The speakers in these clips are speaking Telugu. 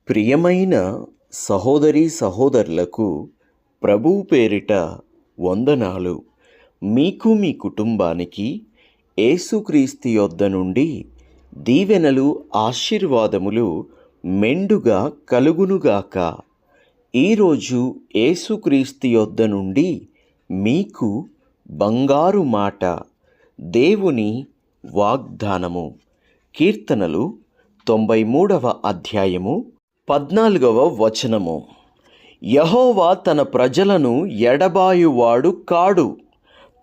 ప్రియమైన సహోదరీ సహోదరులకు ప్రభువు పేరిట వందనాలు. మీకు మీ కుటుంబానికి యేసుక్రీస్తు యొద్ద నుండి దీవెనలు ఆశీర్వాదములు మెండుగా కలుగునుగాక. ఈరోజు యేసుక్రీస్తు యొద్ద నుండి మీకు బంగారు మాట, దేవుని వాగ్దానము. కీర్తనలు 93వ అధ్యాయము 14వ వచనము. యెహోవా తన ప్రజలను ఎడబాయువాడు కాడు,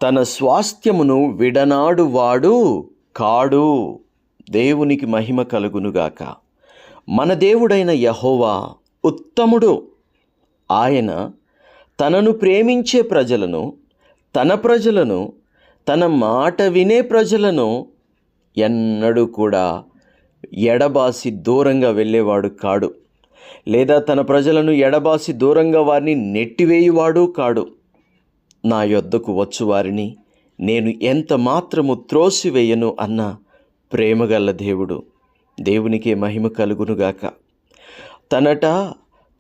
తన స్వాస్థ్యమును విడనాడువాడు కాడు. దేవునికి మహిమ కలుగునుగాక. మన దేవుడైన యెహోవా ఉత్తముడు. ఆయన తనను ప్రేమించే ప్రజలను, తన మాట వినే ప్రజలను ఎన్నడూ కూడా ఎడబాసి దూరంగా వెళ్ళేవాడు కాడు, లేదా తన ప్రజలను ఎడబాసి దూరంగా వారిని నెట్టివేయువాడు కాడు. నా యొద్దకు వచ్చు వారిని నేను ఎంత మాత్రము త్రోసివేయను అన్న ప్రేమగల దేవుడు. దేవునికే మహిమ కలుగునుగాక.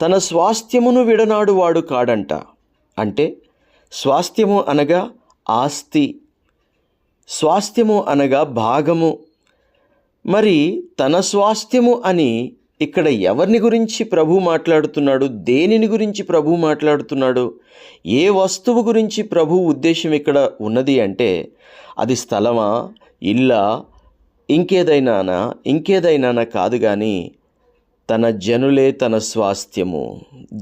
తన స్వాస్థ్యమును విడనాడువాడు కాడంట. అంటే స్వాస్థ్యము అనగా ఆస్తి, స్వాస్థ్యము అనగా భాగము. మరి తన స్వాస్థ్యము అని ఇక్కడ ఎవరిని గురించి ప్రభు మాట్లాడుతున్నాడు? దేనిని గురించి ప్రభు మాట్లాడుతున్నాడు? ఏ వస్తువు గురించి ప్రభు ఉద్దేశం ఇక్కడ ఉన్నది అంటే, అది స్థలమా, ఇల్లా, ఇంకేదైనా కాదు, కానీ తన జనులే తన స్వాస్థ్యము.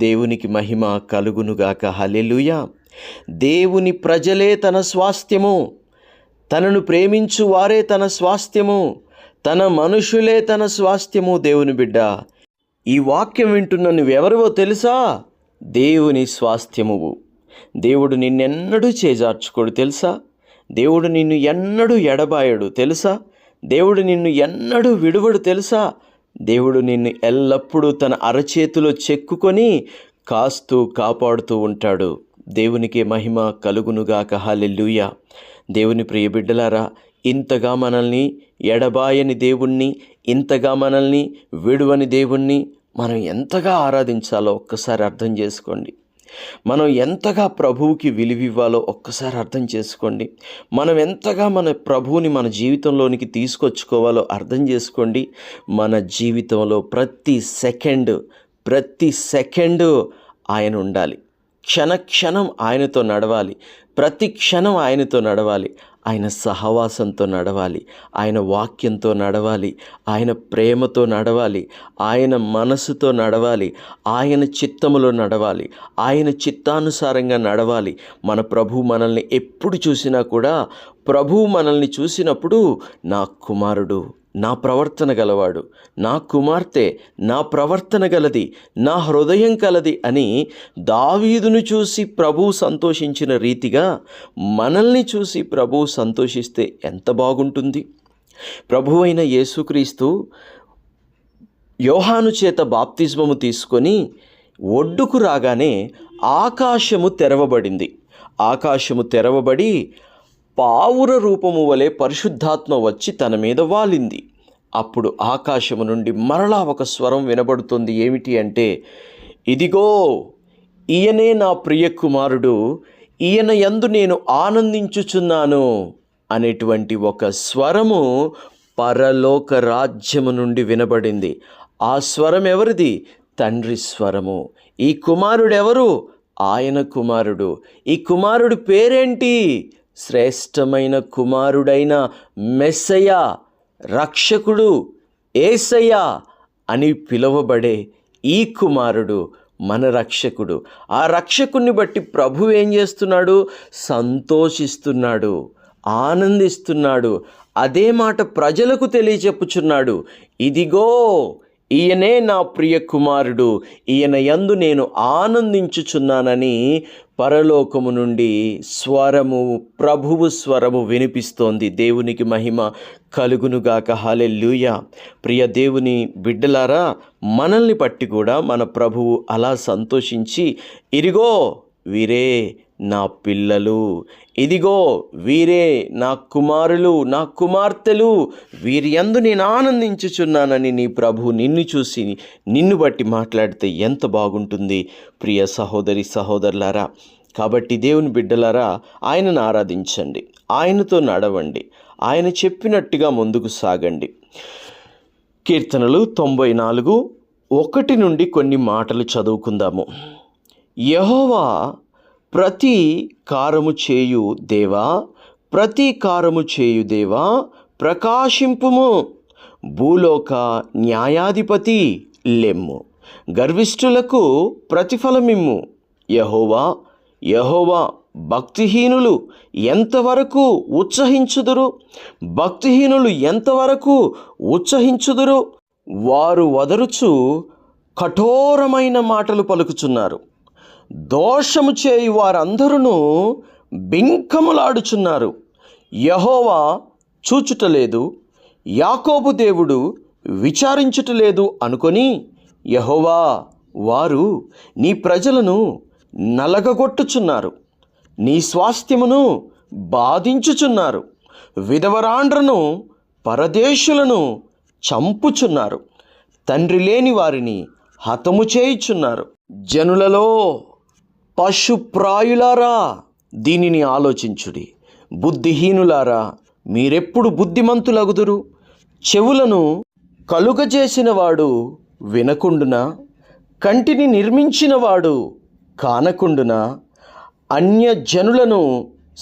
దేవునికి మహిమ కలుగునుగాక. హల్లెలూయా. దేవుని ప్రజలే తన స్వాస్థ్యము, తనను ప్రేమించు వారే తన స్వాస్థ్యము, తన మనుషులే తన స్వాస్థ్యము. దేవుని బిడ్డ, ఈ వాక్యం వింటున్న నువ్వెవరివో తెలుసా? దేవుని స్వాస్థ్యమువు. దేవుడు నిన్నెన్నడూ చేజార్చుకోడు తెలుసా? దేవుడు నిన్ను ఎన్నడూ ఎడబాయడు తెలుసా? దేవుడు నిన్ను ఎన్నడూ విడువడు తెలుసా? దేవుడు నిన్ను ఎల్లప్పుడూ తన అరచేతిలో చెక్కుకొని కాస్తూ కాపాడుతూ ఉంటాడు. దేవునికి మహిమ కలుగునుగాక. హల్లెలూయా. దేవుని ప్రియ బిడ్డలారా, ఇంతగా మనల్ని ఎడబాయని దేవుణ్ణి, ఇంతగా మనల్ని విడువని దేవుణ్ణి మనం ఎంతగా ఆరాధించాలో ఒక్కసారి అర్థం చేసుకోండి. మనం ఎంతగా ప్రభువుకి విలువివ్వాలో ఒక్కసారి అర్థం చేసుకోండి. మనం ఎంతగా మన ప్రభువుని మన జీవితంలోనికి తీసుకొచ్చుకోవాలో అర్థం చేసుకోండి. మన జీవితంలో ప్రతి సెకండు ఆయన ఉండాలి. క్షణం ఆయనతో నడవాలి. ప్రతి క్షణం ఆయనతో నడవాలి. ఆయన సహవాసంతో నడవాలి. ఆయన వాక్యంతో నడవాలి. ఆయన ప్రేమతో నడవాలి. ఆయన మనసుతో నడవాలి. ఆయన చిత్తములో నడవాలి. ఆయన చిత్తానుసారంగా నడవాలి. మన ప్రభువు మనల్ని ఎప్పుడు చూసినా కూడా, ప్రభువు మనల్ని చూసినప్పుడు నా కుమారుడు నా ప్రవర్తన గలవాడు, నా కుమార్తె నా ప్రవర్తన గలది, నా హృదయం కలది అని దావీదును చూసి ప్రభువు సంతోషించిన రీతిగా మనల్ని చూసి ప్రభువు సంతోషిస్తే ఎంత బాగుంటుంది. ప్రభువైన యేసుక్రీస్తు యోహాను చేత బాప్తిస్మము తీసుకొని ఒడ్డుకు రాగానే ఆకాశము తెరవబడింది. ఆకాశము తెరవబడి పావుర రూపము వలె పరిశుద్ధాత్మ వచ్చి తన మీద వాలింది. అప్పుడు ఆకాశము నుండి మరలా ఒక స్వరం వినబడుతుంది. ఏమిటి అంటే, ఇదిగో ఈయనే నా ప్రియ కుమారుడు, ఈయన యందు నేను ఆనందించుచున్నాను అనేటువంటి ఒక స్వరము పరలోక రాజ్యము నుండి వినబడింది. ఆ స్వరం ఎవరిది? తండ్రి స్వరము. ఈ కుమారుడు ఎవరు? ఆయన కుమారుడు. ఈ కుమారుడు పేరేంటి? శ్రేష్టమైన కుమారుడైన మెస్సయ్య, రక్షకుడు, యేసయ్య అని పిలువబడే ఈ కుమారుడు మన రక్షకుడు. ఆ రక్షకుని బట్టి ప్రభు ఏం చేస్తున్నాడు? సంతోషిస్తున్నాడు, ఆనందిస్తున్నాడు. అదే మాట ప్రజలకు తెలియచెప్పుచున్నాడు. ఇదిగో ఈయనే నా ప్రియ కుమారుడు, ఈయన యందు నేను ఆనందించుచున్నానని పరలోకము నుండి స్వరము, ప్రభువు స్వరము వినిపిస్తోంది. దేవునికి మహిమ కలుగునుగాక. హల్లెలూయా. ప్రియ దేవుని బిడ్డలారా, మనల్ని బట్టి కూడా మన ప్రభువు అలా సంతోషించి, ఇదిగో వీరే నా పిల్లలు, ఇదిగో వీరే నా కుమారులు, నా కుమార్తెలు, వీరి యందు నేను ఆనందించుచున్నానని నీ ప్రభు నిన్ను చూసి నిన్ను బట్టి మాట్లాడితే ఎంత బాగుంటుంది ప్రియ సహోదరి సహోదరులారా. కాబట్టి దేవుని బిడ్డలారా, ఆయనను ఆరాధించండి, ఆయనతో నడవండి, ఆయన చెప్పినట్టుగా ముందుకు సాగండి. కీర్తనలు 94:1 నుండి కొన్ని మాటలు చదువుకుందాము. యెహోవా ప్రతీకారము చేయు దేవా, ప్రతీకారము చేయు దేవా, ప్రకాశింపుము. భూలోక న్యాయాధిపతి లెమ్ము, గర్విష్ఠులకు ప్రతిఫలమిమ్ము. యెహోవా యెహోవా భక్తిహీనులు ఎంతవరకు ఉత్సహించుదురు? భక్తిహీనులు ఎంతవరకు ఉత్సహించుదురు? వారు వదరుచు కఠోరమైన మాటలు పలుకుచున్నారు. దోషము చేయు వారందరూ బింకములాడుచున్నారు. యెహోవా చూచుటలేదు, యాకోబు దేవుడు విచారించుటలేదు అనుకొని, యెహోవా వారు నీ ప్రజలను నలగగొట్టుచున్నారు, నీ స్వాస్థ్యమును బాధించుచున్నారు. విధవరాండ్రను పరదేశులను చంపుచున్నారు, తండ్రి లేని వారిని హతము చేయుచున్నారు. జనులలో పశుప్రాయులారా, దీనిని ఆలోచించుడి. బుద్ధిహీనులారా, మీరెప్పుడు బుద్ధిమంతులగుదురు? చెవులను కలుగజేసినవాడు వినకుండునా? కంటిని నిర్మించినవాడు కానకుండునా? అన్యజనులను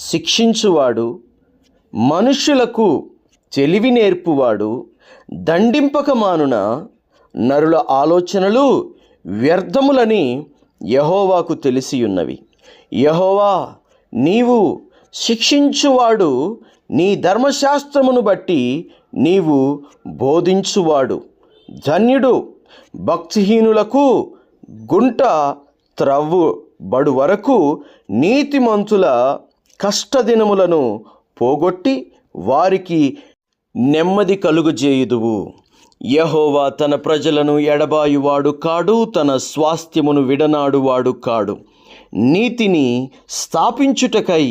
శిక్షించువాడు, మనుష్యులకు తెలివి నేర్పువాడు దండింపక మానున? నరుల ఆలోచనలు వ్యర్థములని యెహోవాకు తెలిసియున్నవి. యెహోవా, నీవు శిక్షించువాడు, నీ ధర్మశాస్త్రమును బట్టి నీవు బోధించువాడు. ధన్యుడు భక్తిహీనులకు గుంట త్రవ్వబడు వరకు నీతిమంతుల కష్టదినములను పోగొట్టి వారికి నెమ్మది కలుగజేయుదువు. యెహోవా తన ప్రజలను ఎడబాయువాడు కాడు, తన స్వాస్థ్యమును విడనాడువాడు కాడు. నీతిని స్థాపించుటకై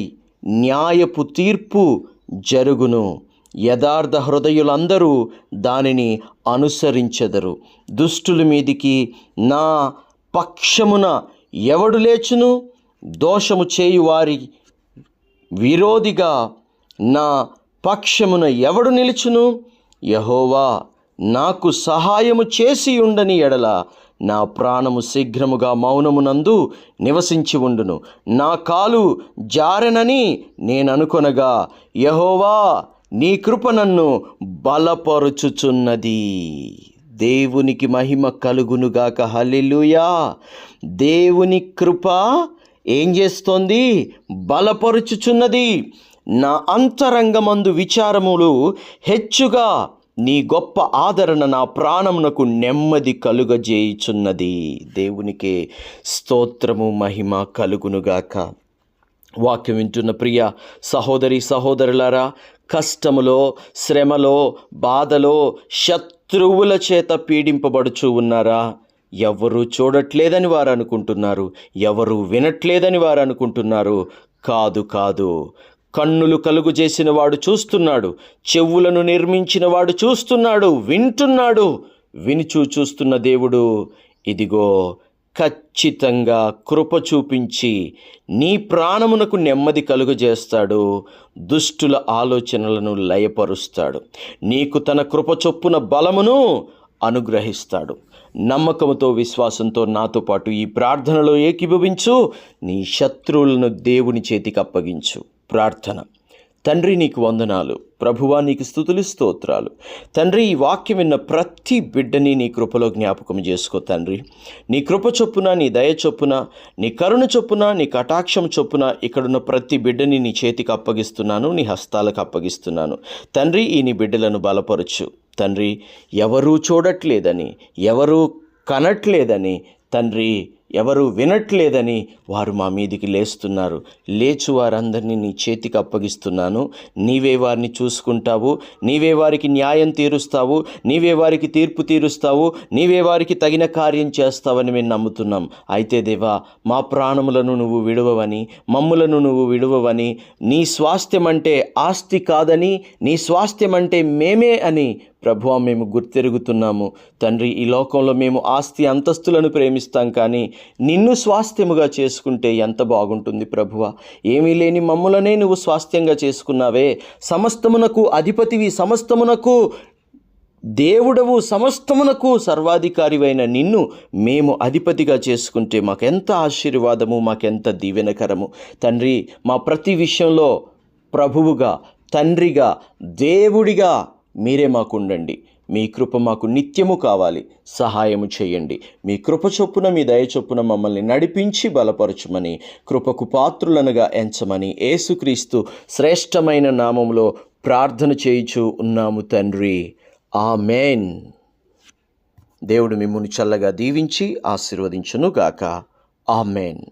న్యాయపు తీర్పు జరుగును. యథార్థ హృదయులందరూ దానిని అనుసరించెదరు. దుష్టుల మీదికి నా పక్షమున ఎవడు లేచును? దోషము చేయువారి విరోధిగా నా పక్షమున ఎవడు నిలుచును? యెహోవా నాకు సహాయము చేసి ఉండని ఎడల నా ప్రాణము శీఘ్రముగా మౌనమునందు నివసించి ఉండును. నా కాలు జారెనని నేననుకొనగా, యెహోవా నీ కృప నన్ను బలపరుచుచున్నది. దేవునికి మహిమ కలుగునుగాక. హల్లెలూయా. దేవుని కృప ఏం చేస్తోంది? బలపరుచుచున్నది. నా అంతరంగమందు విచారములు హెచ్చుగా, నీ గొప్ప ఆదరణ నా ప్రాణమునకు నెమ్మది కలుగజేయుచున్నది. దేవునికే స్తోత్రము, మహిమ కలుగునుగాక. వాక్యం వింటున్న ప్రియ సహోదరి సహోదరులారా, కష్టములో, శ్రమలో, బాధలో, శత్రువుల చేత పీడింపబడుచూ ఉన్నారా? ఎవరు చూడట్లేదని వారు అనుకుంటున్నారు, ఎవరు వినట్లేదని వారు అనుకుంటున్నారు. కాదు కాదు, కన్నులు కలుగు చేసిన వాడు చూస్తున్నాడు, చెవులను నిర్మించిన వాడు చూస్తున్నాడు, వింటున్నాడు. చూస్తున్న దేవుడు ఇదిగో ఖచ్చితంగా కృప చూపించి నీ ప్రాణమునకు నెమ్మది కలుగజేస్తాడు. దుష్టుల ఆలోచనలను లయపరుస్తాడు. నీకు తన కృప చొప్పున బలమును అనుగ్రహిస్తాడు. నమ్మకంతో, విశ్వాసంతో నాతో పాటు ఈ ప్రార్థనలో ఏకీభవించు. నీ శత్రువులను దేవుని చేతికి అప్పగించు. ప్రార్థన. తండ్రి, నీకు వందనాలు. ప్రభువా, నీకు స్తుతులు, స్తోత్రాలు. తండ్రి, ఈ వాక్యం విన్న ప్రతి బిడ్డని నీ కృపలో జ్ఞాపకం చేసుకో తండ్రి. నీ కృప చొప్పున, నీ దయ చొప్పున, నీ కరుణ చొప్పున, నీ కటాక్షం చొప్పున ఇక్కడున్న ప్రతి బిడ్డని నీ చేతికి అప్పగిస్తున్నాను, నీ హస్తాలకు అప్పగిస్తున్నాను. తండ్రి, ఈ నీ బిడ్డలను బలపరచు తండ్రి. ఎవరూ చూడట్లేదని, ఎవరూ కనట్లేదని తండ్రి ఎవరు వినట్లేదని వారు మా మీదికి లేస్తున్నారు. లేచు వారందరినీ నీ చేతికి అప్పగిస్తున్నాను. నీవే వారిని చూసుకుంటావు, నీవే వారికి న్యాయం తీరుస్తావు, నీవే వారికి తీర్పు తీరుస్తావు, నీవే వారికి తగిన కార్యం చేస్తావని మేము నమ్ముతున్నాం. అయితే దేవా, మా ప్రాణములను నువ్వు విడువవని, మమ్ములను నువ్వు విడువవని, నీ స్వాస్థ్యం అంటే ఆస్తి కాదని, నీ స్వాస్థ్యం అంటే మేమే అని ప్రభువా మేము గుర్తెరుగుతున్నాము. తండ్రి, ఈ లోకంలో మేము ఆస్తి అంతస్తులను ప్రేమిస్తాం, కానీ నిన్ను స్వాస్థ్యముగా చేసుకుంటే ఎంత బాగుంటుంది ప్రభువా. ఏమీ లేని మమ్ములనే నువ్వు స్వాస్థ్యంగా చేసుకున్నావే. సమస్తమునకు అధిపతివి, సమస్తమునకు దేవుడవు, సమస్తమునకు సర్వాధికారివైన నిన్ను మేము అధిపతిగా చేసుకుంటే మాకెంత ఆశీర్వాదము, మాకెంత దీవెనకరము. తండ్రి, మా ప్రతి విషయంలో ప్రభువుగా, తండ్రిగా, దేవుడిగా మీరే మాకుండండి. మీ కృప మాకు నిత్యము కావాలి. సహాయము చేయండి. మీ కృప చొప్పున, మీ దయ చొప్పున మమ్మల్ని నడిపించి బలపరచుమని, కృపకు పాత్రులనుగా ఎంచమని యేసుక్రీస్తు శ్రేష్టమైన నామములో ప్రార్థన చేయుచు ఉన్నాము తండ్రి. ఆమేన్. దేవుడు మిమ్మును చల్లగా దీవించి ఆశీర్వదించును గాక. ఆమేన్.